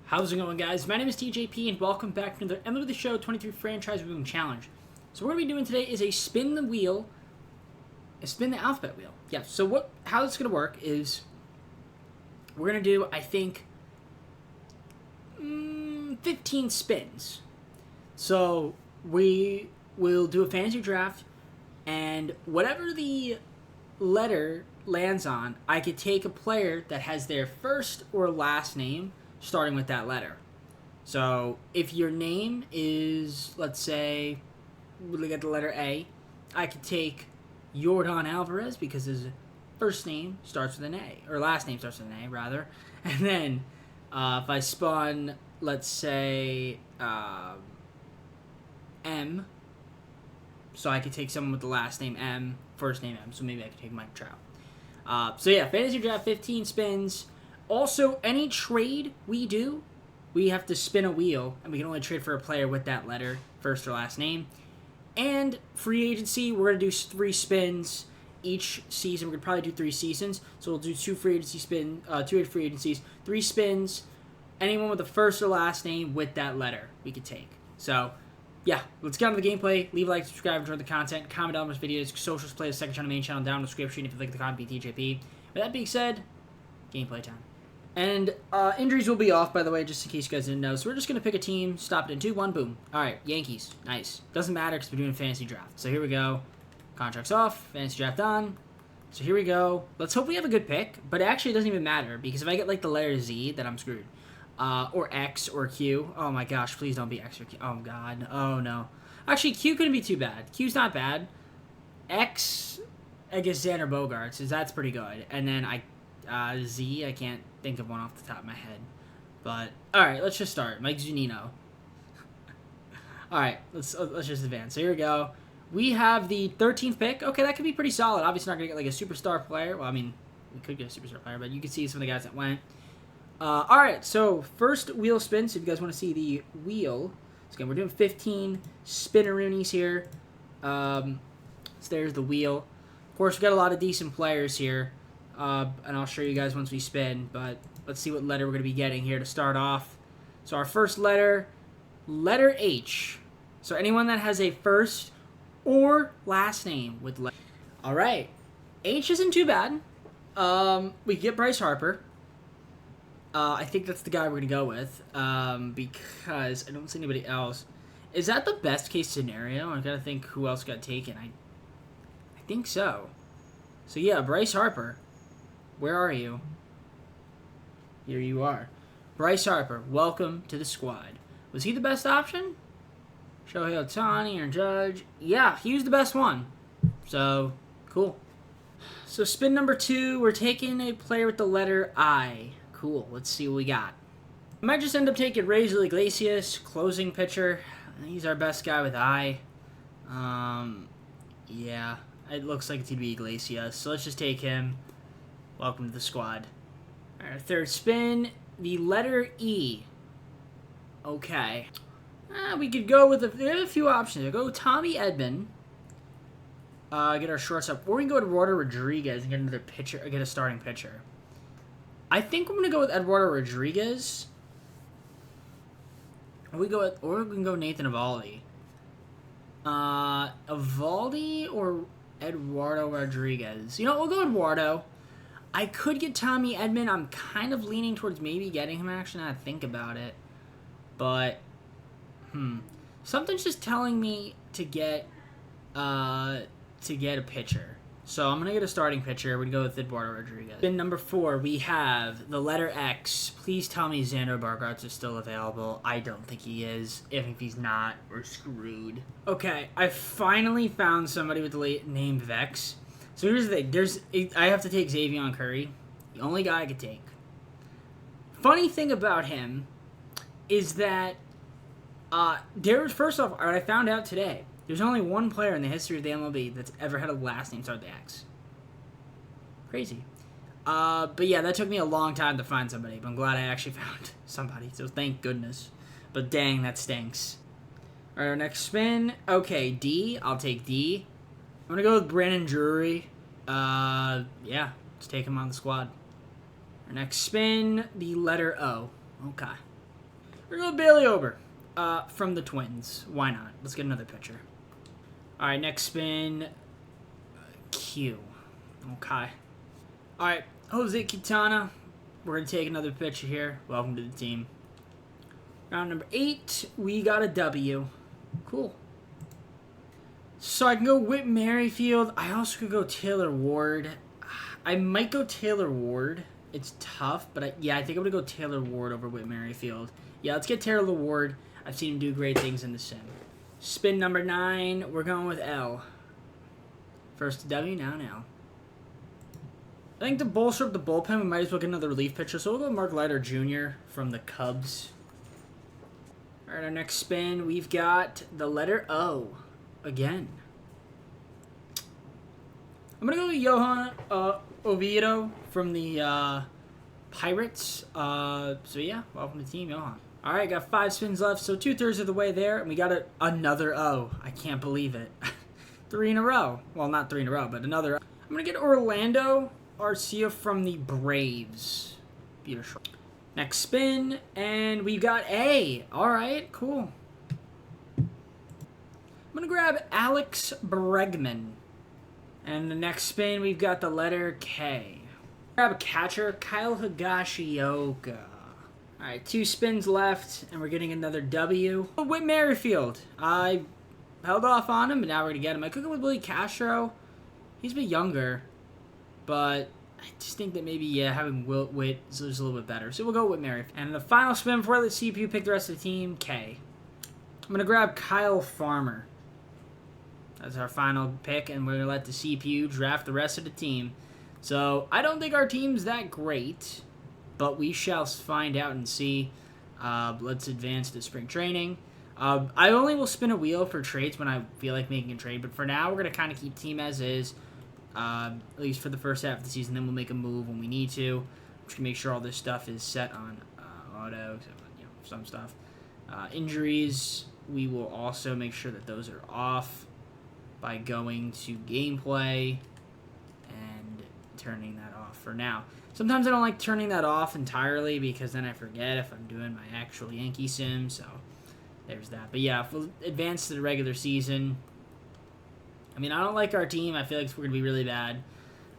How's it going, guys? My name is TJP, and welcome back to another MLB The Show 23 Franchise Moving Challenge. So what we're going to be doing today is a spin the alphabet wheel. Yeah, so how it's going to work is we're going to do, I think, 15 spins. So we will do a fantasy draft, and whatever the letter lands on, I could take a player that has their first or last name starting with that letter. So if your name is, let's say, we get the letter A, I could take Yordan Alvarez because his first name starts with an A, or last name starts with an A, rather. And then if I spun, let's say, M, so I could take someone with the last name M, first name M, so maybe I could take Mike Trout. So yeah, fantasy draft, 15 spins. Also, any trade we do, we have to spin a wheel, and we can only trade for a player with that letter, first or last name. And free agency, we're going to do 3 spins each season. We're going to probably do 3 seasons, so we'll do 2 free free agencies, 3 spins. Anyone with the first or last name with that letter we could take. So, yeah, let's get on to the gameplay. Leave a like, subscribe, enjoy the content, comment down on this video, socials, play the second channel, main channel down in the description if you like the content, be TJP. With that being said, gameplay time. And injuries will be off, by the way, just in case you guys didn't know. So we're just going to pick a team, stop it in 2, 1, boom. All right, Yankees. Nice. Doesn't matter because we're doing a fantasy draft. So here we go. Contracts off. Fantasy draft on. So here we go. Let's hope we have a good pick. But actually, it doesn't even matter because if I get, like, the letter Z, then I'm screwed. Or X or Q. Oh, my gosh. Please don't be X or Q. Oh, God. Oh, no. Actually, Q couldn't be too bad. Q's not bad. X, I guess Xander Bogaerts, because that's pretty good. And then Z, I can't think of one off the top of my head. But, alright, let's just start. Mike Zunino. Alright, let's just advance. So here we go. We have the 13th pick. Okay, that could be pretty solid. Obviously not going to get like a superstar player. Well, I mean, we could get a superstar player, but you can see some of the guys that went. Alright, so first wheel spin. So if you guys want to see the wheel. So again, we're doing 15 spinneroonies here. So there's the wheel. Of course, we got a lot of decent players here. And I'll show you guys once we spin, but let's see what letter we're going to be getting here to start off. So our first letter H. So anyone that has a first or last name with letter. All right. H isn't too bad. We get Bryce Harper. I think that's the guy we're going to go with because I don't see anybody else. Is that the best case scenario? I got to think who else got taken. I think so. So yeah, Bryce Harper. Where are you? Here you are. Bryce Harper, welcome to the squad. Was he the best option? Shohei Ohtani or Judge? Yeah, he was the best one. So, cool. So, spin number 2, we're taking a player with the letter I. Cool, let's see what we got. I might just end up taking Raisel Iglesias, closing pitcher. He's our best guy with I. Yeah, it looks like it's going to be Iglesias. So, let's just take him. Welcome to the squad. Our third spin, the letter E. Okay. We could go with we have a few options. We'll go with Tommy Edman. Get our shortstop. Or we can go with Eduardo Rodriguez and get another pitcher, get a starting pitcher. I think I'm gonna go with Eduardo Rodriguez. Or we can go Nathan Eovaldi. Eovaldi or Eduardo Rodriguez. You know, we'll go Eduardo. I could get Tommy Edman. I'm kind of leaning towards maybe getting him, actually, now I think about it. But, something's just telling me to get a pitcher. So I'm going to get a starting pitcher. We'd go with Eduardo Rodriguez. In number 4, we have the letter X. Please tell me Xander Bogaerts is still available. I don't think he is. If he's not, we're screwed. Okay, I finally found somebody with the name Vex. So here's the thing. I have to take Xavier Curry. The only guy I could take. Funny thing about him is that first off, I found out today, there's only one player in the history of the MLB that's ever had a last name start with the X. Crazy. But yeah, that took me a long time to find somebody, but I'm glad I actually found somebody, so thank goodness. But dang, that stinks. Alright, our next spin. Okay, D. I'll take D. I'm going to go with Brandon Drury. Yeah, let's take him on the squad. Our next spin, the letter O. Okay. We're going to go Bailey Ober from the Twins. Why not? Let's get another pitcher. All right, next spin. Q. Okay. All right, Jose Quintana. We're going to take another pitcher here. Welcome to the team. Round number 8, we got a W. Cool. So I can go Whit Merrifield. I also could go Taylor Ward. I might go Taylor Ward. It's tough, but I think I'm going to go Taylor Ward over Whit Merrifield. Yeah, let's get Taylor Ward. I've seen him do great things in the sim. Spin number 9, we're going with L. First W, now an L. I think to bolster up the bullpen, we might as well get another relief pitcher. So we'll go Mark Leiter Jr. from the Cubs. All right, our next spin, we've got the letter O again. I'm going to go with Johan Oviedo from the Pirates. So yeah, welcome to the team, Johan. All right, got 5 spins left, so 2/3 of the way there, and we got another O. I can't believe it. 3 in a row. Well, not 3 in a row, but another O. I'm going to get Orlando Arcia from the Braves. Beautiful. Next spin, and we've got A. All right, cool. I'm going to grab Alex Bregman. And the next spin, we've got the letter K. Grab a catcher, Kyle Higashioka. All right, 2 spins left, and we're getting another W. Whit Merrifield. I held off on him, but now we're going to get him. I could go with Willie Castro. He's a bit younger, but I just think that maybe, having Whit is a little bit better. So we'll go with Merrifield. And the final spin before I let CPU pick the rest of the team, K. I'm going to grab Kyle Farmer. That's our final pick, and we're going to let the CPU draft the rest of the team. So I don't think our team's that great, but we shall find out and see. Let's advance to spring training. I only will spin a wheel for trades when I feel like making a trade, but for now we're going to kind of keep team as is, at least for the first half of the season. Then we'll make a move when we need to. Just make sure all this stuff is set on auto, some stuff. Injuries, we will also make sure that those are off by going to gameplay and turning that off for now. Sometimes I don't like turning that off entirely because then I forget if I'm doing my actual Yankee sim, so there's that. But yeah, if we'll advance to the regular season, I mean, I don't like our team. I feel like we're going to be really bad.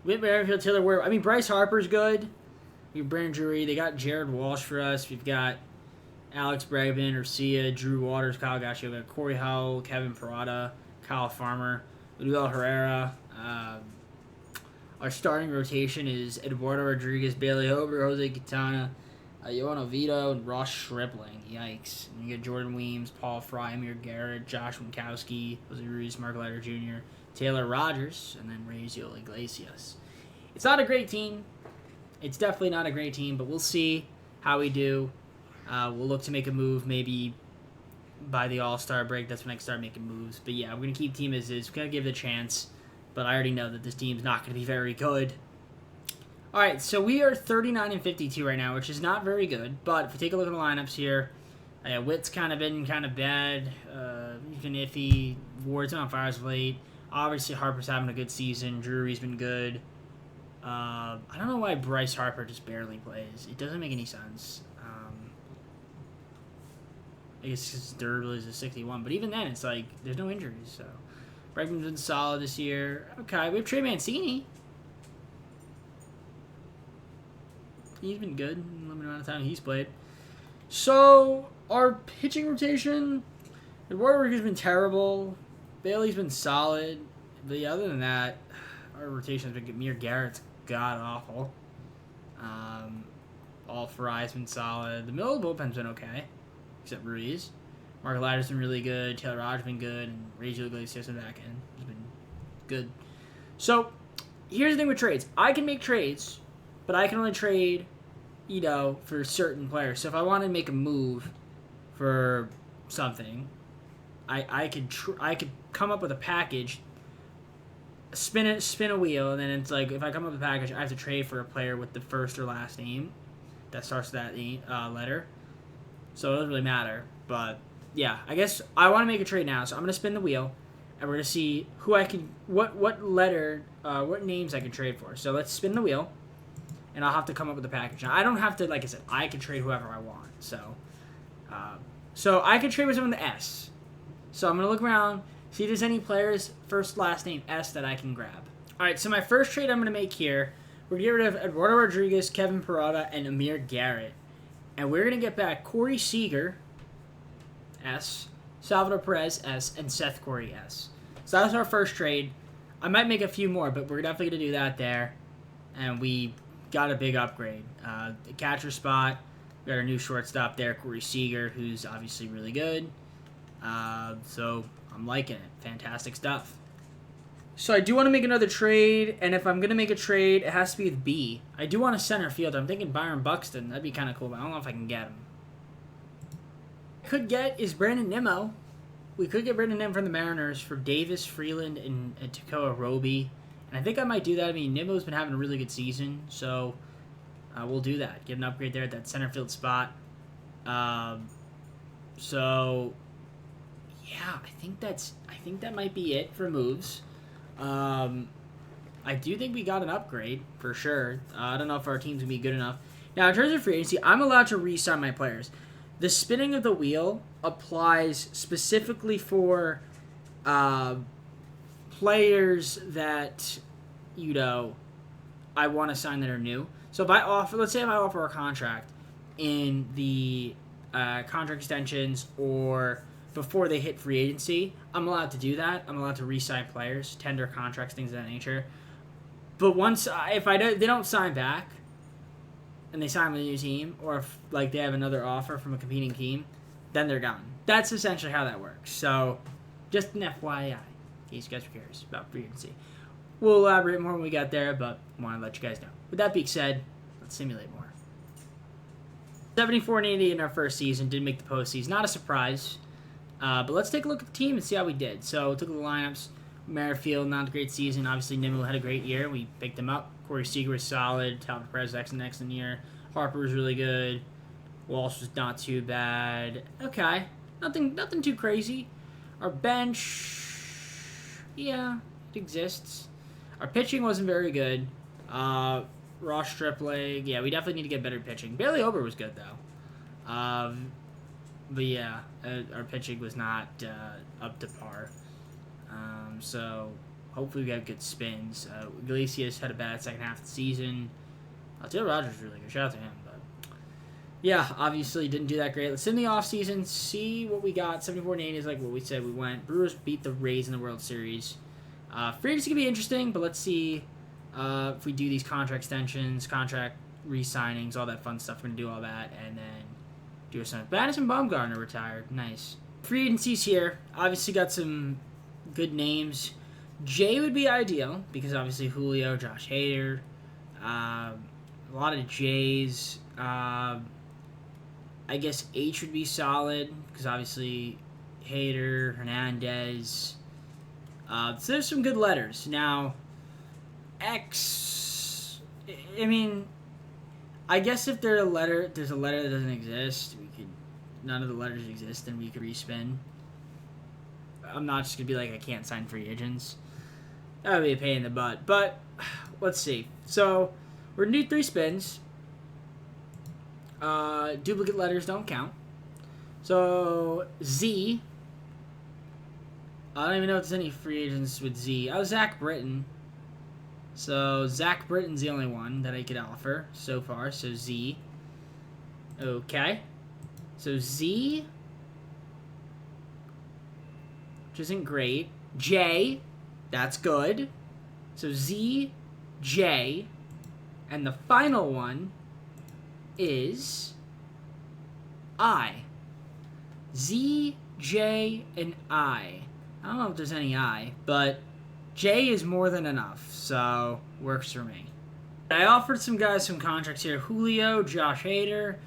Whit Merrifield, Taylor Ward. I mean, Bryce Harper's good. We have Brandon Drury. They got Jared Walsh for us. We've got Alex Bregman, Arcia, Drew Waters, Kyle Gashio, Corey Howell, Kevin Parada, Kyle Farmer, Luis Herrera. Our starting rotation is Eduardo Rodriguez, Bailey Ober, Jose Quintana, Johan Oviedo, and Ross Stripling. Yikes. And you get Jordan Weems, Paul Fry, Amir Garrett, Josh Winkowski, Jose Ruiz, Mark Leiter Jr., Taylor Rogers, and then Raisel Iglesias. It's not a great team. It's definitely not a great team, but we'll see how we do. We'll look to make a move maybe by the All-Star break. That's when I can start making moves. But yeah, we're going to keep team as is. We're going to give it a chance. But I already know that this team's not going to be very good. All right, so we are 39-52 right now, which is not very good. But if we take a look at the lineups here, Witt's kind of been kind of bad, even iffy. Ward's been on fire as of late. Obviously, Harper's having a good season. Drury's been good. I don't know why Bryce Harper just barely plays. It doesn't make any sense. I guess his durability is a 61, but even then, it's like there's no injuries. So Bregman's been solid this year. Okay, we have Trey Mancini. He's been good in the limited amount of time he's played. So our pitching rotation, Eduardo Rodriguez has been terrible. Bailey's been solid, but yeah, other than that, our rotation has been good. Amir Garrett's god awful. All Fry's been solid. The middle of the bullpen's been okay, except Ruiz. Mark Leiter's been really good. Taylor Rogers been good, and Raisel Iglesias in the back end has been good. So here's the thing with trades. I can make trades, but I can only trade, for certain players. So if I want to make a move for something, I could come up with a package, spin a wheel, and then it's like if I come up with a package, I have to trade for a player with the first or last name that starts with that name, letter. So it doesn't really matter. But yeah, I guess I want to make a trade now. So I'm gonna spin the wheel, and we're gonna see who I can, what letter, what names I can trade for. So let's spin the wheel, and I'll have to come up with a package. Now I don't have to, like I said, I can trade whoever I want. So So I could trade with someone with the S. So I'm going to look around, see if there's any players, first, last name, S, that I can grab. All right, so my first trade I'm going to make here, we're going to get rid of Eduardo Rodriguez, Kevin Parada, and Amir Garrett. And we're going to get back Corey Seager, S, Salvador Perez, S, and Seth Corey, S. So that's our first trade. I might make a few more, but we're definitely going to do that there. And we got a big upgrade. The catcher spot, we got our new shortstop there, Corey Seager, who's obviously really good. So I'm liking it. Fantastic stuff. So I do want to make another trade, and if I'm going to make a trade, it has to be with B. I do want a center fielder. I'm thinking Byron Buxton. That'd be kind of cool, but I don't know if I can get him. Could get is Brandon Nimmo. We could get Brandon Nimmo from the Mariners for Davis, Freeland, and Takoa Roby. And I think I might do that. I mean, Nimmo's been having a really good season, so we'll do that. Get an upgrade there at that center field spot. So yeah, I think that might be it for moves. I do think we got an upgrade for sure. I don't know if our team's gonna be good enough. Now, in terms of free agency, I'm allowed to re-sign my players. The spinning of the wheel applies specifically for players that, I want to sign that are new. So if I offer, let's say if I offer a contract in the contract extensions or before they hit free agency, I'm allowed to do that. I'm allowed to re-sign players, tender contracts, things of that nature. But once, if they don't sign back, and they sign with a new team, or if they have another offer from a competing team, then they're gone. That's essentially how that works. So, just an FYI, in case you guys are curious about free agency. We'll elaborate more when we get there, but I want to let you guys know. With that being said, let's simulate more. 74-80 in our first season, did make the postseason. Not a surprise, but let's take a look at the team and see how we did. So, took a look at the lineups. Merrifield, not a great season. Obviously, Nimmo had a great year. We picked him up. Corey Seager was solid. Talbot Perez, excellent year. Harper was really good. Walsh was not too bad. Okay. Nothing too crazy. Our bench, yeah, it exists. Our pitching wasn't very good. Ross Stripling, yeah, we definitely need to get better pitching. Bailey Ober was good, though. But yeah, our pitching was not up to par. So hopefully we have good spins. Iglesias had a bad second half of the season. Taylor Rogers was really good. Shout out to him. But yeah, obviously didn't do that great. Let's in the offseason, see what we got. 74-80 is like what we said we went. Brewers beat the Rays in the World Series. Free agency could be interesting, but let's see if we do these contract extensions, contract re-signings, all that fun stuff. We're going to do all that, and then do some. Madison Bumgarner retired. Nice. Free agencies here. Obviously got some good names. J would be ideal, because obviously Julio, Josh Hader, a lot of J's. I guess H would be solid, because obviously Hader, Hernandez. So there's some good letters. Now, X, I mean, I guess if there's a letter that doesn't exist, none of the letters exist, then we could respin. I'm not just going to be like, I can't sign free agents. That would be a pain in the butt. But, let's see. So, we're going to do 3 spins. Duplicate letters don't count. So, Z. I don't even know if there's any free agents with Z. Oh, Zach Britton. So, Zach Britton's the only one that I could offer so far. So, Z. Okay. So, Z, which isn't great. J, that's good. So, Z, J, and the final one is I. Z, J, and I. I don't know if there's any I, but J is more than enough, so works for me. I offered some guys some contracts here. Julio, Josh Hader.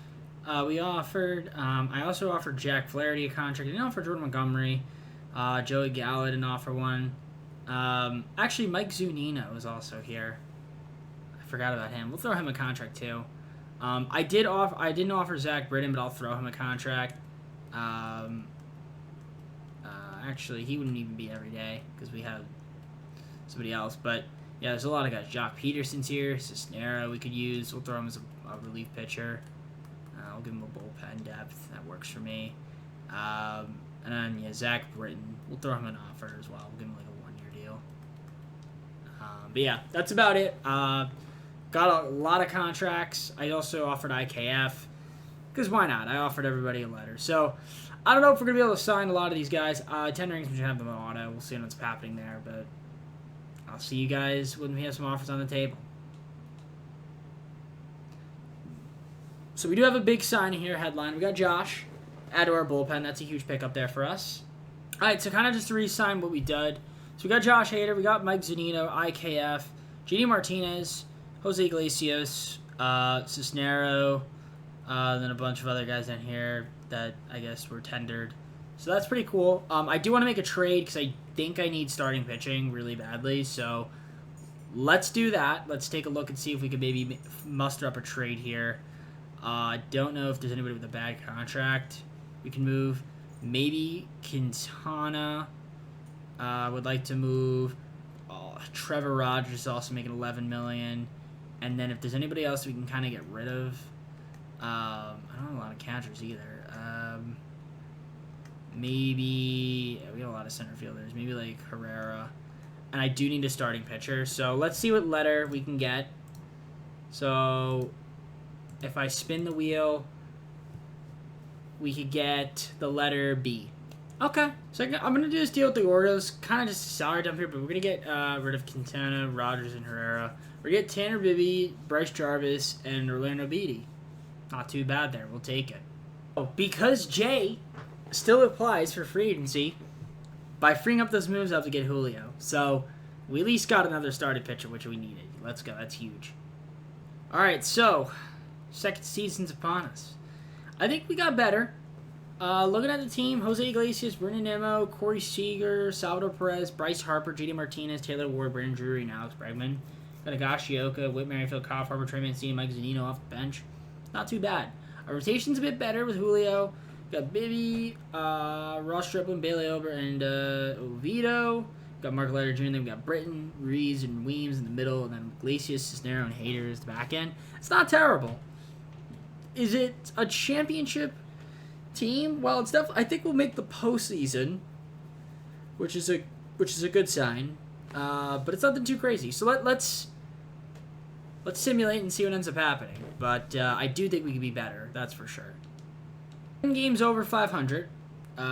I also offered Jack Flaherty a contract. I didn't offer Jordan Montgomery. Joey Gallo didn't offer one. Actually, Mike Zunino is also here. I forgot about him. We'll throw him a contract too. I didn't offer Zach Britton, but I'll throw him a contract. Actually, he wouldn't even be every day because we have somebody else. But yeah, there's a lot of guys. Jock Peterson's here. Cisnero we could use. We'll throw him as a relief pitcher. I'll give him a bullpen depth. That works for me. And then, yeah, Zach Britton. We'll throw him an offer as well. We'll give him like a 1-year deal. But yeah, that's about it. Got a lot of contracts. I also offered IKF. Because why not? I offered everybody a letter. So, I don't know if we're going to be able to sign a lot of these guys. Tenderings, we should have them on auto. We'll see what's happening there. But I'll see you guys when we have some offers on the table. So we do have a big signing here, headline. We got Josh. Add to our bullpen. That's a huge pickup there for us. All right, so kind of just to re-sign what we did. So we got Josh Hader. We got Mike Zunino, IKF, JD Martinez, Jose Iglesias, Cisnero, then a bunch of other guys in here that I guess were tendered. So that's pretty cool. I do want to make a trade because I think I need starting pitching really badly. So let's do that. Let's take a look and see if we can maybe muster up a trade here. I don't know if there's anybody with a bad contract we can move. Maybe Quintana would like to move. Trevor Rogers is also making $11 million. And then if there's anybody else we can kind of get rid of, I don't have a lot of catchers either. Maybe we got a lot of center fielders. Maybe like Herrera. And I do need a starting pitcher. So let's see what letter we can get. So if I spin the wheel, we could get the letter B. Okay, so I'm going to do this deal with the Orioles. Kind of just a salary dump here, but we're going to get rid of Quintana, Rogers, and Herrera. We're going to get Tanner Bibby, Bryce Jarvis, and Orlando Beatty. Not too bad there. We'll take it. Oh, because Jay still applies for free agency, by freeing up those moves, I have to get Julio. So we at least got another starting pitcher, which we needed. Let's go. That's huge. All right, so second season's upon us. I think we got better. Looking at the team, Jose Iglesias, Brendan Nimmo, Corey Seager, Salvador Perez, Bryce Harper, JD Martinez, Taylor Ward, Brandon Drury, and Alex Bregman. Got Higashioka, Whit Merrifield, Kyle Farmer, Trey Mancini, Mike Zunino off the bench. Not too bad. Our rotation's a bit better with Julio. Got Bibby, Ross Stripling, Bailey Ober, and Oviedo. Got Mark Leiter Jr. Then we got Britton, Reeves, and Weems in the middle, and then Iglesias, Cisnero, and Hader is the back end. It's not terrible. Is it a championship team? Well, it's definitely. I think we'll make the postseason, which is a good sign. But it's nothing too crazy. So let's simulate and see what ends up happening. But I do think we can be better. That's for sure. 7 games over 500.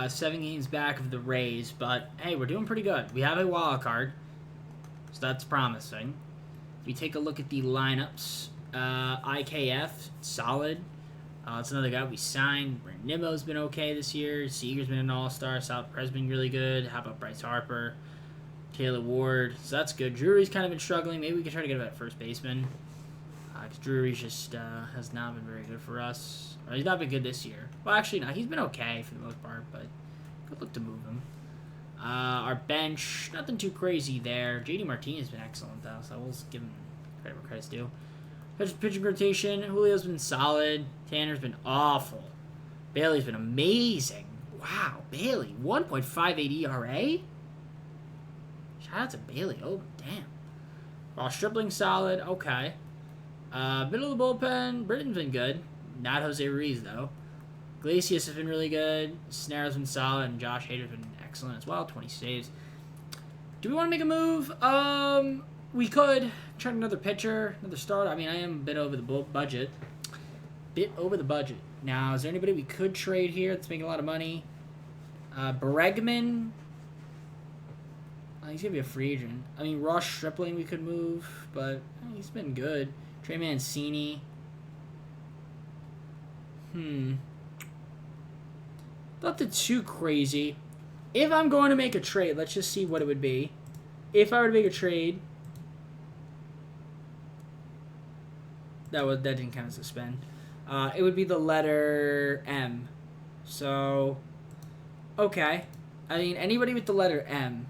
7 games back of the Rays. But hey, we're doing pretty good. We have a wild card, so that's promising. If we take a look at the lineups, IKF solid. It's another guy we signed. Brandon Nimmo's been okay this year. Seager's been an all-star. Salvador Perez been really good. How about Bryce Harper? Taylor Ward. So that's good. Drury's kind of been struggling. Maybe we can try to get him at first baseman. Because Drury's just has not been very good for us. Or he's not been good this year. Well, actually, no. He's been okay for the most part, but good look to move him. Our bench, nothing too crazy there. JD Martinez has been excellent, though, so we'll give him credit where credit's due. Pitching rotation, Julio's been solid. Tanner's been awful. Bailey's been amazing. Wow, Bailey, 1.58 ERA? Shout out to Bailey. Oh, damn. Ross Stripling solid. Okay. Middle of the bullpen, Britton's been good. Not Jose Ruiz, though. Iglesias has been really good. Cisnero's been solid, and Josh Hader's been excellent as well. 20 saves. Do we want to make a move? We could try another pitcher, another starter. I mean, I am a bit over the budget. Now, is there anybody we could trade here that's making a lot of money? Bregman. He's going to be a free agent. I mean, Ross Stripling we could move, but he's been good. Trey Mancini. Nothing too crazy. If I'm going to make a trade, let's just see what it would be. If I were to make a trade, that didn't count as a spend. It would be the letter M. So, okay. I mean, anybody with the letter M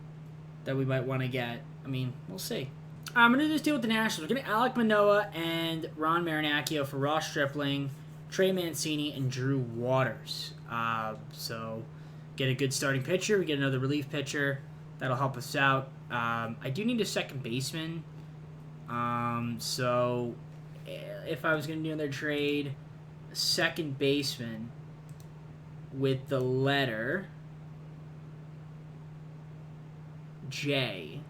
that we might want to get. I mean, we'll see. I'm going to just deal with the Nationals. We're getting Alek Manoah and Ron Marinaccio for Ross Stripling, Trey Mancini, and Drew Waters. So, get a good starting pitcher. We get another relief pitcher. That'll help us out. I do need a second baseman. So, if I was going to do another trade, second baseman with the letter J,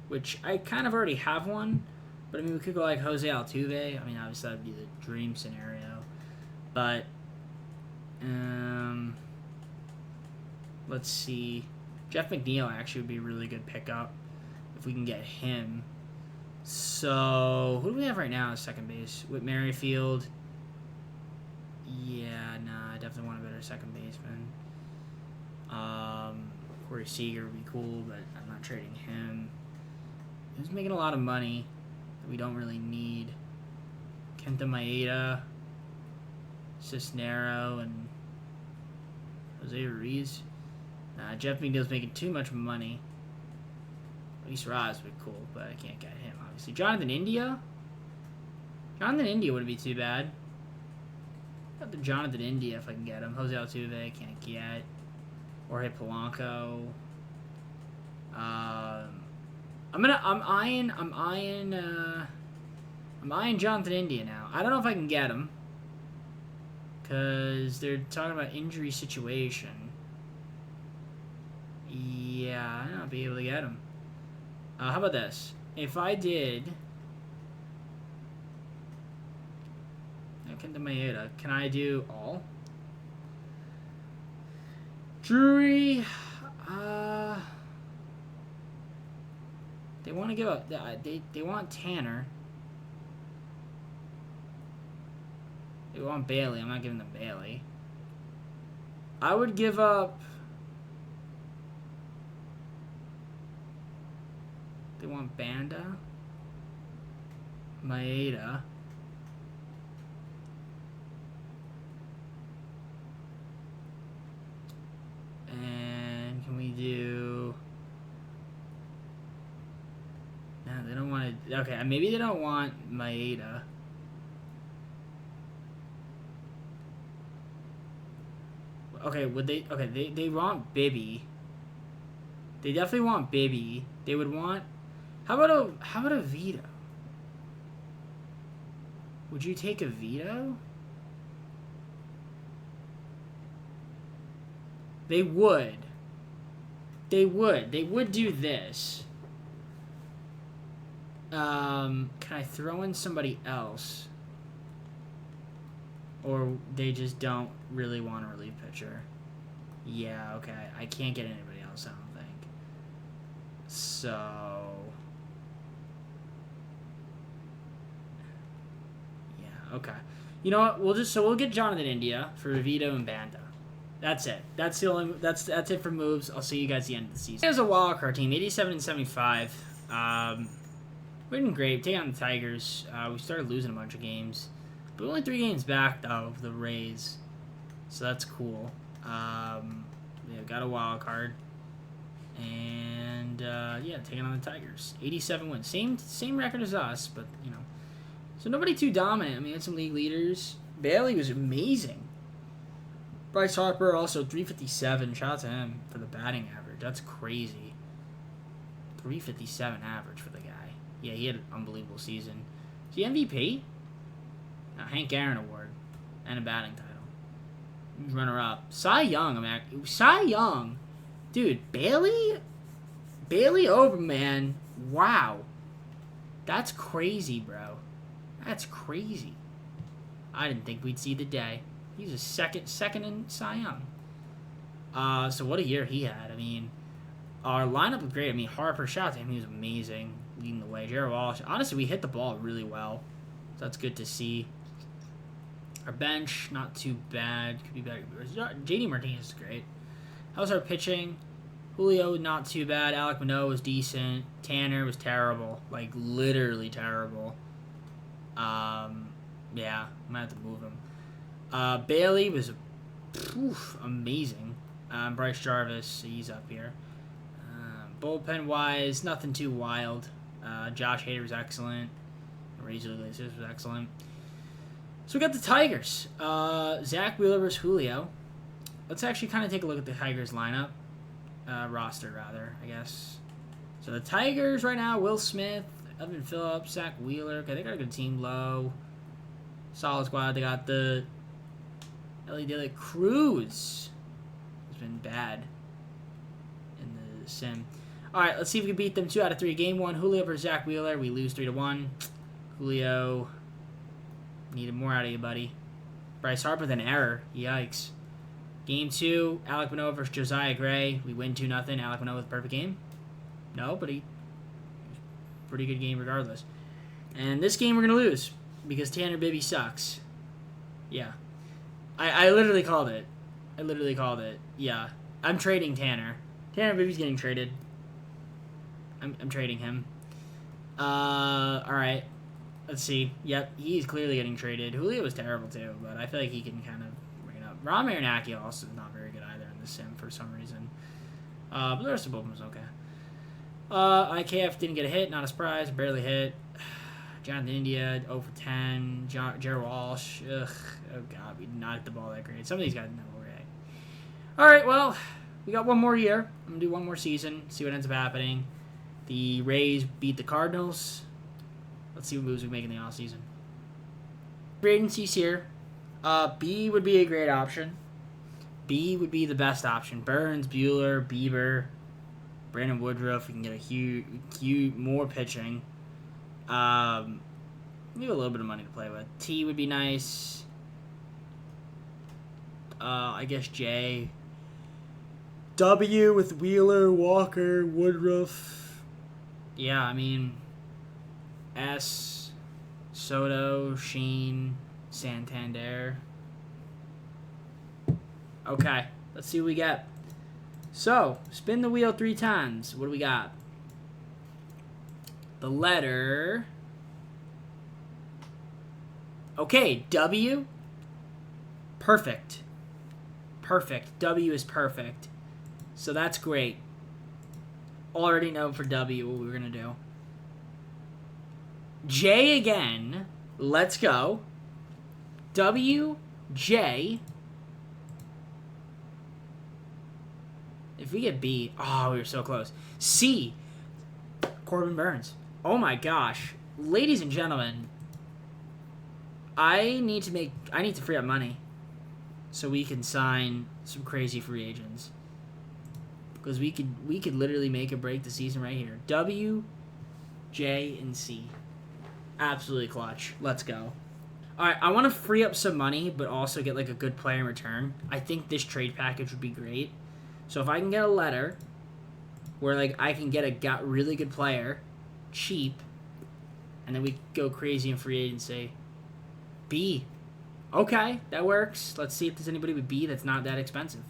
which I kind of already have one, but I mean, we could go like Jose Altuve. I mean, obviously that would be the dream scenario, but let's see. Jeff McNeil actually would be a really good pickup if we can get him. So, who do we have right now at second base? Whit Merrifield. Yeah, nah, I definitely want a better second baseman. Corey Seager would be cool, but I'm not trading him. He's making a lot of money that we don't really need. Kenta Maeda, Cisnero, and Jose Ruiz. Nah, Jeff McNeil's making too much money. At least Roz would be cool, but I can't get him, obviously. Jonathan India? Jonathan India wouldn't be too bad. Got the Jonathan India if I can get him. Jose Altuve, can't get. Jorge Polanco. I'm eyeing Jonathan India now. I don't know if I can get him, because they're talking about injury situation. Yeah, I might not be able to get him. How about this? If I did... Kenta Maeda, can I do all? Drury... they want to give up... They want Tanner. They want Bailey. I'm not giving them Bailey. I would give up... They want Banda, Maeda, and can we do... No, they don't want to... Okay, maybe they don't want Maeda. Okay, would they... Okay, they want Bibby. They definitely want Bibby. They would want... How about a Vito? Would you take a Vito? They would. They would. They would do this. Can I throw in somebody else? Or they just don't really want a relief pitcher? Yeah, okay. I can't get anybody else, I don't think. So... Okay. You know what? We'll get Jonathan India for Vito and Banda. That's it. That's it for moves. I'll see you guys at the end of the season. There's a wild card team, 87 and 75. We're doing great. Taking on the Tigers. We started losing a bunch of games, but we're only 3 games back though of the Rays, so that's cool. Yeah, got a wild card, and yeah, taking on the Tigers. 87 wins. Same record as us, but you know. So nobody too dominant. I mean, we had some league leaders. Bailey was amazing. Bryce Harper also 357. Shout out to him for the batting average. That's crazy. 357 average for the guy. Yeah, he had an unbelievable season. Is he MVP? No, Hank Aaron Award and a batting title. Runner up. Cy Young. Cy Young, dude. Bailey over, man. Wow, that's crazy, bro. That's crazy. I didn't think we'd see the day. He's a second in Cy Young. So what a year he had. I mean, our lineup was great. I mean, Harper, shout out to him. He was amazing, leading the way. Jared Walsh. Honestly, we hit the ball really well. So that's good to see. Our bench, not too bad. Could be better. JD Martinez is great. How's our pitching? Julio, not too bad. Alek Manoah was decent. Tanner was terrible. Like, literally terrible. Yeah, I might have to move him. Bailey was amazing. Bryce Jarvis, he's up here. Bullpen-wise, nothing too wild. Josh Hader was excellent. Razor Iglesias was excellent. So we got the Tigers. Zach Wheeler versus Julio. Let's actually kind of take a look at the Tigers lineup. Roster, rather, I guess. So the Tigers right now, Will Smith, Evan Phillips, Zach Wheeler. Okay, they got a good team. Low. Solid squad. They got the Ellie De La Cruz has been bad in the sim. All right, let's see if we can beat them 2 out of 3. Game 1, Julio versus Zach Wheeler. We lose 3-1. Julio, needed more out of you, buddy. Bryce Harper with an error. Yikes. Game 2, Alek Manoah versus Josiah Gray. We win 2-0. Alek Manoah with a perfect game. No, but pretty good game regardless. And this game we're going to lose because Tanner Bibby sucks. Yeah. I literally called it. Yeah. I'm trading Tanner. Tanner Bibby's getting traded. I'm trading him. Alright. Let's see. Yep, he's clearly getting traded. Julio was terrible too, but I feel like he can kind of bring it up. Ron Marinaccio also is not very good either in the sim for some reason. But the rest of both of them was okay. IKF didn't get a hit, not a surprise, barely hit. Jonathan India, 0 for 10. Jared Walsh, ugh. Oh god, we did not hit the ball that great. Some of these guys never were right. Alright, well, we got one more year. I'm going to do one more season, see what ends up happening. The Rays beat the Cardinals. Let's see what moves we make in the offseason. Free agency's here. B would be a great option. B would be the best option. Burns, Bueller, Bieber, Brandon Woodruff. We can get a huge more pitching. We have a little bit of money to play with. T would be nice. I guess J. W with Wheeler, Walker, Woodruff. Yeah, I mean, S, Soto, Sheen, Santander. Okay, let's see what we get. So, spin the wheel 3 times. What do we got? The letter. Okay, W. Perfect. Perfect. W is perfect. So that's great. Already know for W what we're going to do. J again. Let's go. W, J. If we get B. Oh, we were so close. C. Corbin Burns. Oh my gosh. Ladies and gentlemen, I need to free up money so we can sign some crazy free agents. Because we could literally make or break the season right here. W, J, and C. Absolutely clutch. Let's go. Alright, I want to free up some money, but also get like a good player in return. I think this trade package would be great. So if I can get a letter where like I can get a really good player, cheap, and then we go crazy in free agency. B. Okay, that works. Let's see if there's anybody with B that's not that expensive.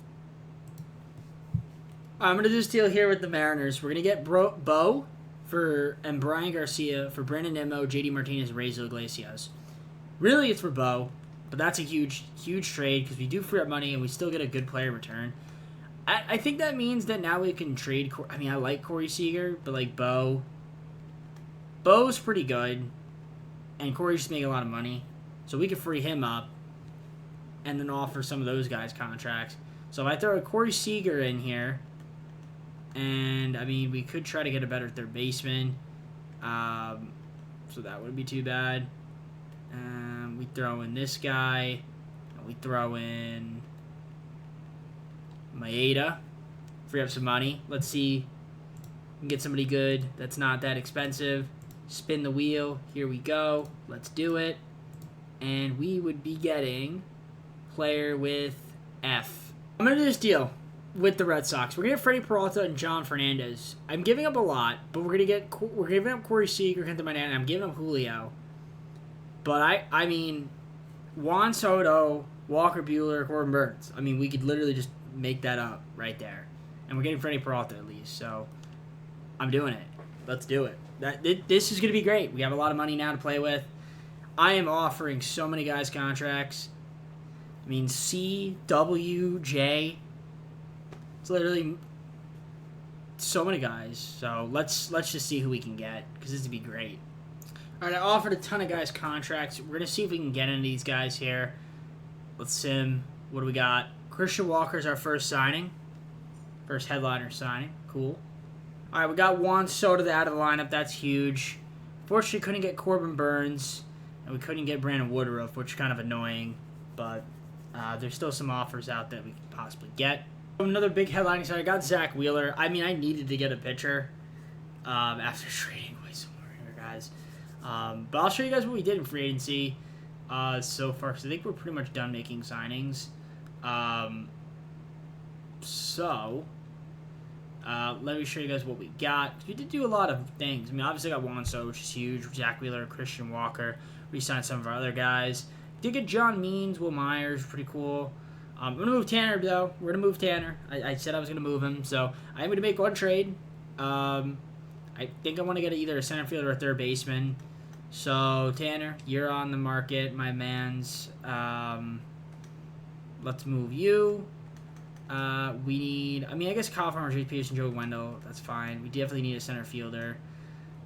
I'm going to do this deal here with the Mariners. We're going to get Bo and Brian Garcia for Brandon Nimmo, JD Martinez, and Raisel Iglesias. Really, it's for Bo, but that's a huge, huge trade because we do free up money and we still get a good player in return. I think that means that now we can trade. I mean, I like Corey Seager, but like Bo's pretty good, and Corey's just making a lot of money, so we could free him up and then offer some of those guys contracts. So if I throw a Corey Seager in here, and I mean, we could try to get a better third baseman, so that wouldn't be too bad. We throw in this guy, and we throw in Maeda, free up some money. Let's see if we can get somebody good that's not that expensive. Spin the wheel. Here we go. Let's do it. And we would be getting player with F. I'm going to do this deal with the Red Sox. We're going to get Freddie Peralta and John Fernandez. I'm giving up a lot, but we're giving up Corey Seager, Kenta Maeda, and I'm giving up Julio. But I mean, Juan Soto, Walker Bueller, Corbin Burns. I mean, we could literally just make that up right there. And we're getting Freddie Peralta at least, so I'm doing it. Let's do it. This is going to be great. We have a lot of money now to play with. I am offering so many guys contracts. I mean, C, W, J. It's literally so many guys. So let's just see who we can get because this would be great. All right, I offered a ton of guys contracts. We're going to see if we can get into these guys here. Let's sim. What do we got? Christian Walker's our first signing. First headliner signing. Cool. All right, we got Juan Soto out of the lineup. That's huge. Fortunately, couldn't get Corbin Burns, and we couldn't get Brandon Woodruff, which is kind of annoying. But There's still some offers out that we could possibly get. Another big headlining side. I got Zach Wheeler. I mean, I needed to get a pitcher after trading away some more here, guys. But I'll show you guys what we did in free agency so far, because I think we're pretty much done making signings. Let me show you guys what we got. We did do a lot of things. I mean, obviously I got Juan Soto, which is huge. Zach Wheeler, Christian Walker. We signed some of our other guys. Did get John Means, Will Myers, pretty cool. I'm going to move Tanner, though. We're going to move Tanner. I said I was going to move him, so I'm going to make one trade. I think I want to get either a center fielder or a third baseman. So, Tanner, you're on the market, my mans. Let's move you. We need, I guess Kyle Farmer, Jake Peterson, Joey Wendell. That's fine. We definitely need a center fielder.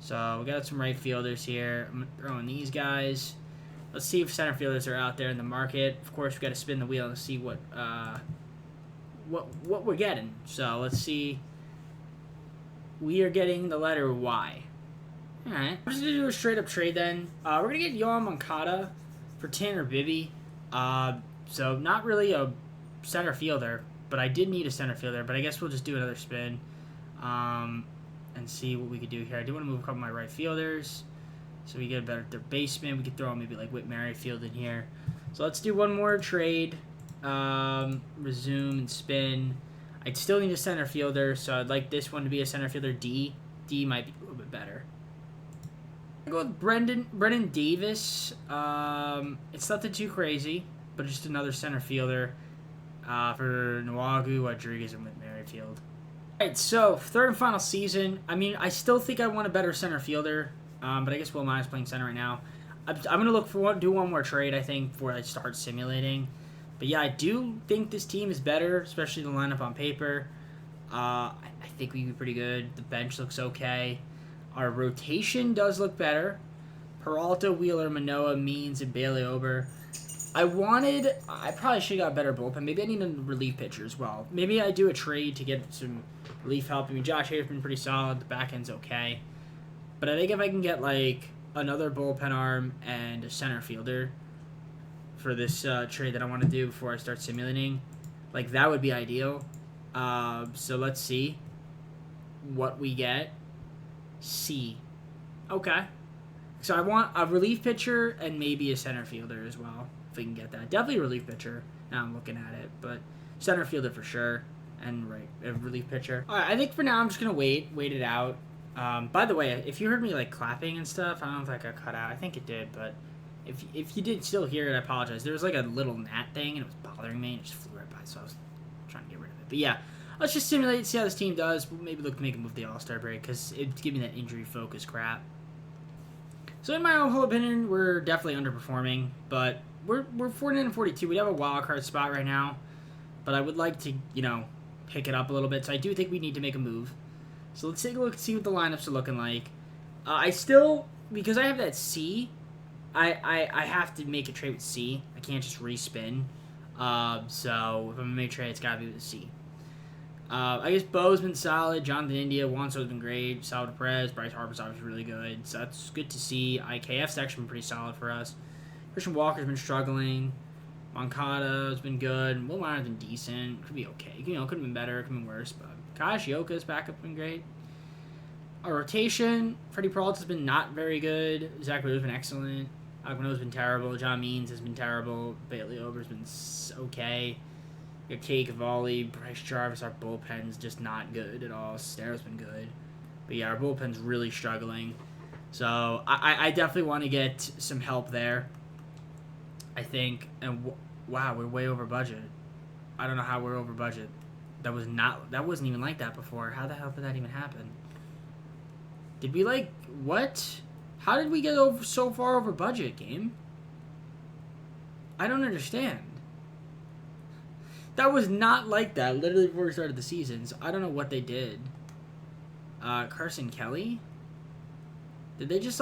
So, we got some right fielders here. I'm throwing these guys. Let's see if center fielders are out there in the market. Of course, we got to spin the wheel and see what we're getting. So let's see. We are getting the letter Y. All right. We're just gonna do a straight up trade then. We're gonna get Yohan Moncada for Tanner Bibby. So not really a center fielder, but I did need a center fielder. But I guess we'll just do another spin, and see what we could do here. I do want to move a couple of my right fielders. So we get a better third baseman. We could throw maybe like Whit Merrifield in here. So let's do one more trade. Resume and spin. I'd still need a center fielder, so I'd like this one to be a center fielder D. D might be a little bit better. I'll go with Brendan Davis. It's nothing too crazy, but just another center fielder for Nwagu, Rodriguez, and Whit Merrifield. Alright, so third and final season. I mean, I still think I want a better center fielder. But I guess Will Myers playing center right now. I'm going to look for do one more trade, I think, before I start simulating. But yeah, I do think this team is better, especially the lineup on paper. I think we'd be pretty good. The bench looks okay. Our rotation does look better. Peralta, Wheeler, Manoah, Means, and Bailey Ober. I probably should have got a better bullpen. Maybe I need a relief pitcher as well. Maybe I do a trade to get some relief help. I mean, Josh Hader's been pretty solid. The back end's okay. But I think if I can get, like, another bullpen arm and a center fielder for this trade that I want to do before I start simulating, like, that would be ideal. So let's see what we get. C. Okay. So I want a relief pitcher and maybe a center fielder as well, if we can get that. Definitely a relief pitcher. Now I'm looking at it, but center fielder for sure. And, a relief pitcher. All right, I think for now I'm just going to wait it out. By the way, if you heard me like clapping and stuff, I don't know if that got cut out. I think it did, but if you did still hear it, I apologize. There was like a little gnat thing, and it was bothering me, and it just flew right by, so I was trying to get rid of it. But yeah, let's just simulate, see how this team does. We'll maybe look to make a move the All-Star break, because it'd give me that injury-focused crap. So in my own whole opinion, we're definitely underperforming, but we're 49-42. We have a wild card spot right now, but I would like to, pick it up a little bit. So I do think we need to make a move. So let's take a look and see what the lineups are looking like. I still, because I have that C, I have to make a trade with C. I can't just respin. So if I'm going to make a trade, it's got to be with a C. I guess Bo's been solid. Jonathan India, Juan Soto's been great. Salvador Perez, Bryce Harper's obviously really good. So that's good to see. IKF's actually been pretty solid for us. Christian Walker's been struggling. Moncada's been good. Will Myers been decent. Could be okay. Could have been better. Could have been worse, but Kashioka's backup been great. Our rotation, Freddie Peralta's been not very good. Zach Wheeler's been excellent. Aguino's been terrible. John Means has been terrible. Bailey Ober's been okay. We got Kay Cavalli, Bryce Jarvis. Our bullpen's just not good at all. Stero's been good. But yeah, our bullpen's really struggling. So I definitely want to get some help there, I think. And wow, we're way over budget. I don't know how we're over budget. That wasn't even like that before. How the hell did that even happen? Did we what? How did we get so far over budget, game? I don't understand. That was not like that literally before we started the season, so I don't know what they did. Carson Kelly? Did they just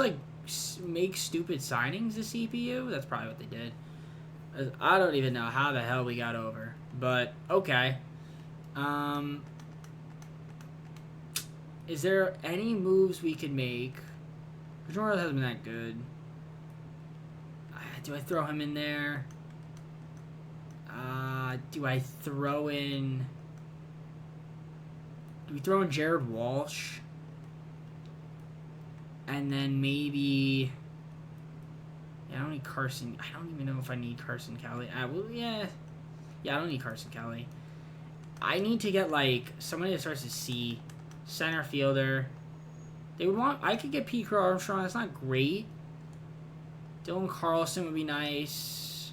make stupid signings to CPU? That's probably what they did. I don't even know how the hell we got over, but okay. Is there any moves we can make? Jordan hasn't been that good. Do I throw him in there? Do I throw in... Do we throw in Jared Walsh? And then maybe... Yeah, I don't need Carson. I don't even know if I need Carson Kelly. Well, yeah. Yeah, I don't need Carson Kelly. I need to get, like, somebody that starts to see. Center fielder. They would want... I could get Pete Crow Armstrong. That's not great. Dylan Carlson would be nice.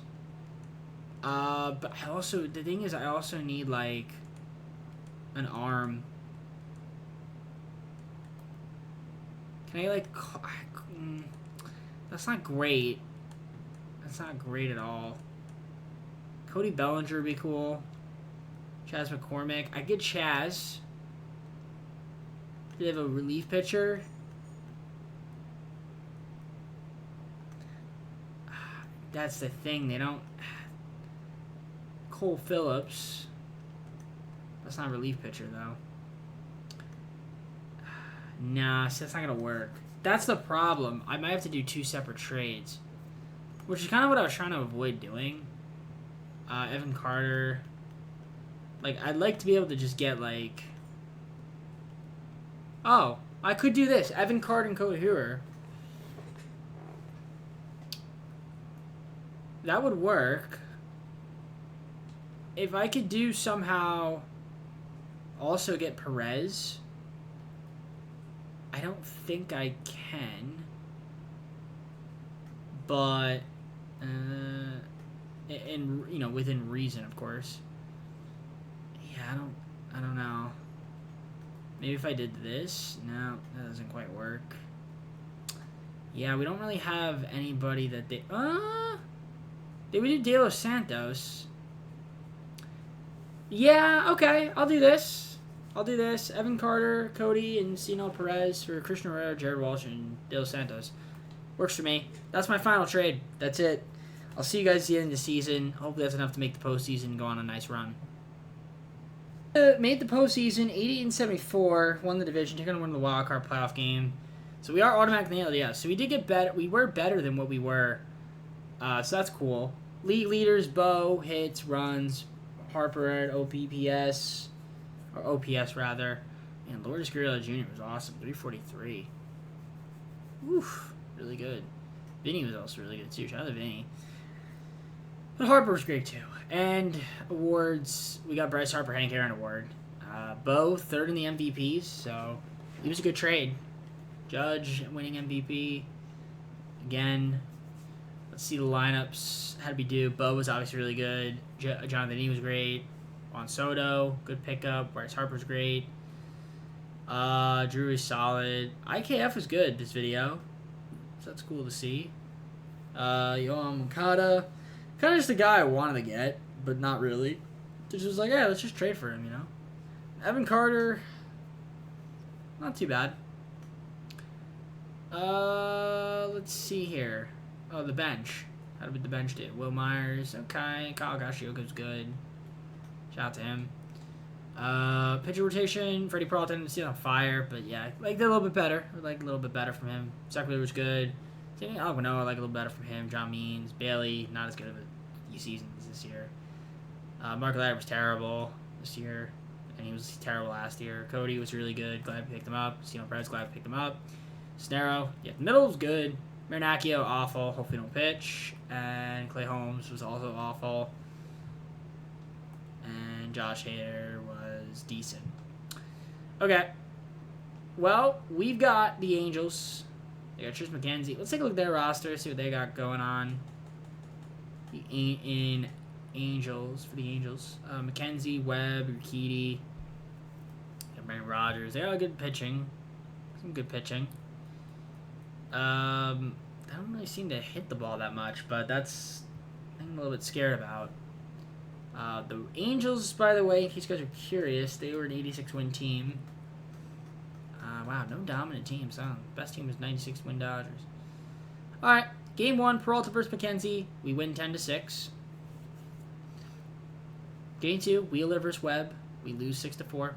But I also... The thing is, I also need, like, an arm. Can I, like... That's not great. That's not great at all. Cody Bellinger would be cool. Chaz McCormick. I get Chaz. Do they have a relief pitcher? That's the thing. They don't... Cole Phillips. That's not a relief pitcher, though. Nah, see, that's not going to work. That's the problem. I might have to do 2 separate trades. Which is kind of what I was trying to avoid doing. Evan Carter. Like, I'd like to be able to just get, like... Oh, I could do this. Evan Carter and Cody Hoover. That would work. If I could do somehow... Also get Perez... I don't think I can, but and you know, within reason, of course. Yeah, I don't know. Maybe if I did this, no, that doesn't quite work. Yeah, we don't really have anybody that they would do De Los Santos. Yeah, okay, I'll do this. Evan Carter, Cody, and Cino Perez for Christian Herrera, Jared Walsh, and De Los Santos. Works for me. That's my final trade. That's it. I'll see you guys at the end of the season. Hopefully that's enough to make the postseason and go on a nice run. Made the postseason, 88-74, won the division, taking on one of the wild card playoff game. So we are automatically in the LDS. So we did get better. We were better than what we were. So that's cool. League leaders: Bo, hits, runs, Harper at OPPS. Or OPS, rather. And Lourdes Gurriel Jr. was awesome. 343. Oof. Really good. Vinny was also really good, too. Shout out to Vinny. But Harper was great, too. And awards. We got Bryce Harper, Hank Aaron Award. Bo, third in the MVPs. So, he was a good trade. Judge, winning MVP. Again. Let's see the lineups. How did we do? Bo was obviously really good. Jonathan E was great. Juan Soto, good pickup. Bryce Harper's great. Drew is solid. IKF was good this video, so that's cool to see. Yohan Moncada, kind of just the guy I wanted to get, but not really. Just was like, yeah, let's just trade for him, you know. Evan Carter, not too bad. Let's see here. Oh, the bench. How did the bench do? Will Myers, okay. Kyle Gashioka's good. Shout out to him. Pitcher rotation, Freddie Peralta, still on fire, but yeah, like they're a little bit better. I like a little bit better from him. Secular was good. Alvano, I like a little better from him. John Means, Bailey, not as good of a season as this year. Mark Ladder was terrible this year, and he was terrible last year. Cody was really good. Glad we picked him up. Cino Perez, glad we picked him up. Snero, yeah, the middle was good. Marinaccio, awful. Hopefully don't pitch. And Clay Holmes was also awful. And Josh Hader was decent. Okay. Well, we've got the Angels. They got Tris McKenzie. Let's take a look at their roster, see what they got going on. In Angels, for the Angels. McKenzie, Webb, Urquidy, and Brandon Rogers. They got good pitching. Some good pitching. I don't really seem to hit the ball that much, but that's I'm a little bit scared about. The Angels, by the way, in case you guys are curious, they were an 86-win team. Wow, no dominant teams, huh? Best team was 96-win Dodgers. All right, Game 1, Peralta versus McKenzie. We win 10-6. Game 2, Wheeler versus Webb. We lose 6-4.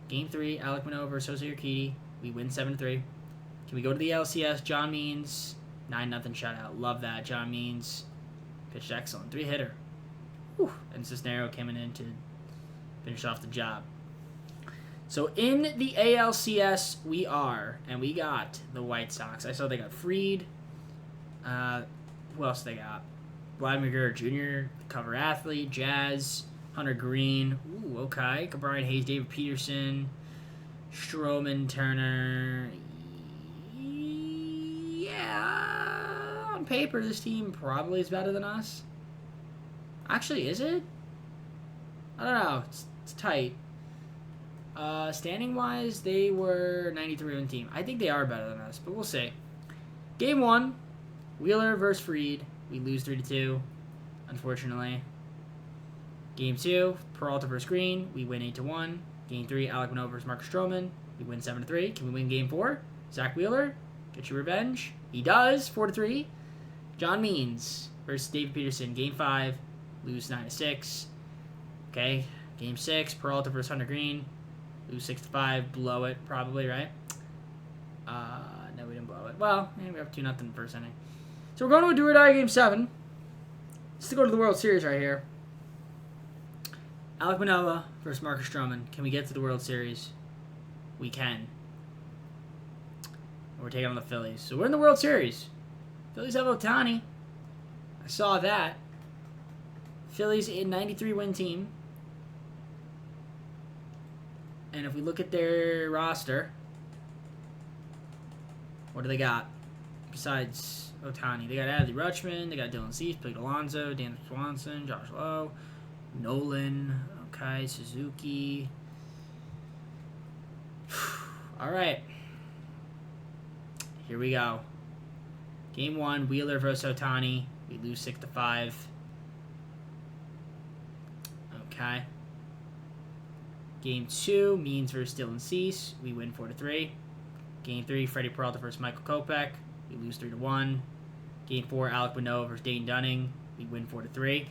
Game 3, Alek Manoah versus Jose Urquidy. We win 7-3. Can we go to the LCS? John Means, 9-0 shutout. Love that. John Means pitched excellent. 3-hitter. Whew. And Cisnero coming in to finish off the job. So in the ALCS, we got the White Sox. I saw they got Fried. Who else they got? Vladimir Guerrero Jr., cover athlete, Jazz, Hunter Green. Ooh, okay. Brian Hayes, David Peterson, Stroman, Turner. Yeah, on paper, this team probably is better than us. Actually, is it? I don't know. It's tight. Standing-wise, they were 93-win team. I think they are better than us, but we'll see. Game 1, Wheeler versus Fried. We lose 3-2, unfortunately. Game 2, Peralta versus Green. We win 8-1. Game 3, Alec Manoah versus Marcus Stroman. We win 7-3. Can we win Game 4? Zach Wheeler, get your revenge. He does, 4-3. John Means versus David Peterson. Game 5, lose 9-6. Okay, Game 6, Peralta versus Hunter Green. Lose 6-5, blow it, probably, right? No, we didn't blow it. Well, we have 2-0 in the first inning. So we're going to a do-or-die Game 7. Just to go to the World Series right here. Alec Manoah versus Marcus Stroman. Can we get to the World Series? We can. We're taking on the Phillies. So we're in the World Series. Phillies have Ohtani. I saw that. Phillies a 93-win team. And if we look at their roster, what do they got besides Ohtani? They got Adley Rutschman, they got Dylan Cease, Pete Alonso, Dan Swanson, Josh Lowe, Nolan, okay, Suzuki. All right. Here we go. Game 1, Wheeler versus Ohtani. We lose 6-5. Okay. Game 2, Means versus Dylan Cease. We win 4-3. Game 3, Freddie Peralta versus Michael Kopech. We lose 3-1. Game 4, Alec Manoah versus Dane Dunning. We win 4-3.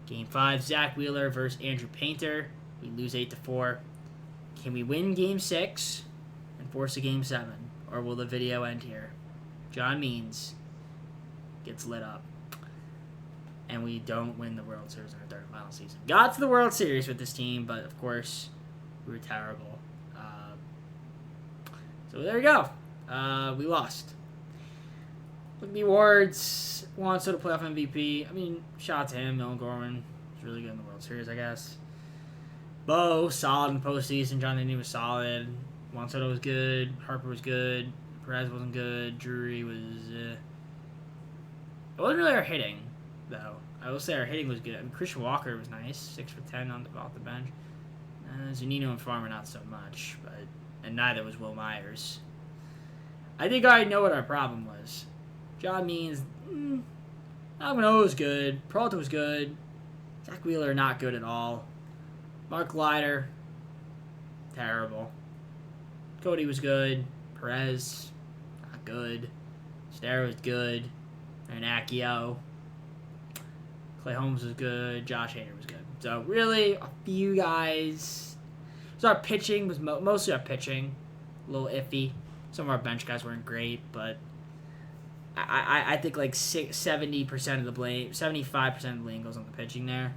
Game 5, Zach Wheeler versus Andrew Painter. We lose 8-4. Can we win Game 6 and force a Game 7? Or will the video end here? John Means gets lit up. And we don't win the World Series in our third and final season. Got to the World Series with this team, but of course, we were terrible. So there you go. We lost. Look at the awards. Juan Soto playoff MVP. I mean, shout out to him. Nolan Gorman was really good in the World Series, I guess. Bo, solid in postseason. John Denny was solid. Juan Soto was good. Harper was good. Perez wasn't good. Drury was... It wasn't really our hitting, though. I will say our hitting was good. I mean, Christian Walker was nice. 6 for 10 off the bench. Zunino and Farmer, not so much. And neither was Will Myers. I think I know what our problem was. John Means... Alvin was good. Peralta was good. Zach Wheeler, not good at all. Mark Leiter, terrible. Cody was good. Perez, not good. Stara was good. Aaron Accio. Clay Holmes was good. Josh Hader was good. So really, a few guys. So our pitching was mostly our pitching. A little iffy. Some of our bench guys weren't great, but I think like 70% of the blame, 75% of the blame goes on the pitching there.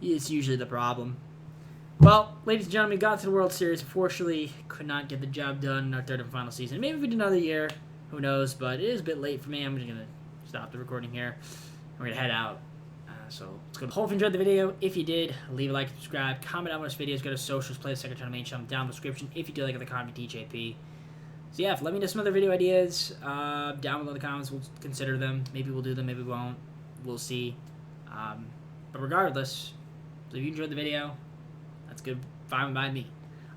It's usually the problem. Well, ladies and gentlemen, we got to the World Series. Unfortunately, could not get the job done in our third and final season. Maybe if we did another year, who knows? But it is a bit late for me. I'm just going to stop the recording here. We're going to head out. So let's go. Hope you enjoyed the video. If you did, leave a like, subscribe, comment on this videos. Go to socials, play the second channel, main channel down in the description. If you do like the comment, DJP. So yeah, let me know some other video ideas down below in the comments. We'll consider them. Maybe we'll do them. Maybe we won't. We'll see. But regardless, so if you enjoyed the video, that's good. Fine by me.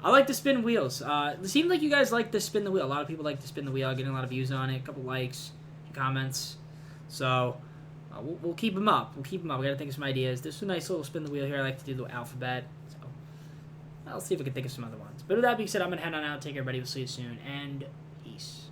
I like to spin wheels. It seems like you guys like to spin the wheel. A lot of people like to spin the wheel. Getting a lot of views on it. A couple likes, comments. So we'll keep them up. We'll keep them up. We got to think of some ideas. There's a nice little spin the wheel here. I like to do the alphabet. So I'll see if I can think of some other ones. But with that being said, I'm going to head on out. Take care, everybody. We'll see you soon. And peace.